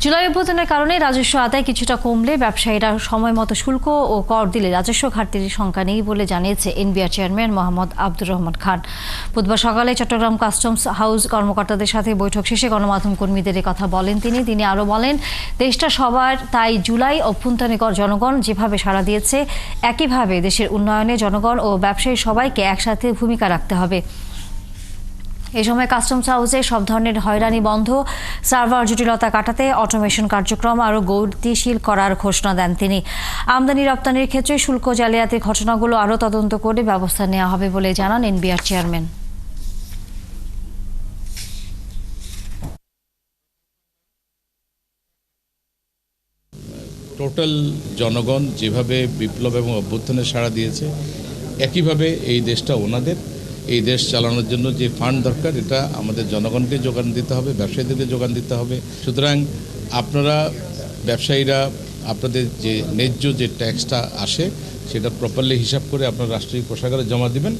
জুলাই অভ্যুত্থানের কারণে রাজস্ব আদায় কিছুটা কমলে ব্যবসায়ীরা সময় মতো শুল্ক ও কর দিলে রাজস্ব ঘাটতির শঙ্কা নেই বলে জানিয়েছে এনবিআর চেয়ারম্যান মোহাম্মদ আব্দুর রহমান খান। বুধবার সকালে চট্টগ্রাম কাস্টমস হাউস কর্মকর্তাদের সাথে বৈঠক শেষে গণমাধ্যম কর্মীদের কথা বলেন তিনি আরও বলেন, দেশটা সবার, তাই জুলাই অভ্যুত্থানে জনগণ যেভাবে সাড়া দিয়েছে একইভাবে দেশের উন্নয়নে জনগণ ও ব্যবসায়ী সবাইকে একসাথে ভূমিকা রাখতে হবে। এই সময় কাস্টমস হাউসে সব ধরনের হয়রানি বন্ধ, সার্ভার জটিলতা কাটাতে অটোমেশন কার্যক্রম আরও গতিশীল করার ঘোষণা দেন তিনি। আমদানি রপ্তানির ক্ষেত্রে শুল্ক জালিয়াতির ঘটনাগুলো আরও তদন্ত করে ব্যবস্থা নেওয়া হবে বলে জানান এনবিআর চেয়ারম্যান। টোটাল জনগণ যেভাবে বিপ্লব এবং অভ্যুত্থানে সাড়া দিয়েছে একইভাবে এই দেশটা ওনাদের। এই দেশ চালানোর জন্য যে ফান্ড দরকার এটা আমাদের জনগণকে যোগান দিতে হবে, ব্যবসায়ীদেরকে যোগান দিতে হবে। সুতরাং আপনারা ব্যবসায়ীরা আপনাদের যে ন্যায্য যে ট্যাক্সটা আসে সেটা প্রপারলি হিসাব করে আপনার রাষ্ট্রীয় কোষাগারে জমা দিবেন।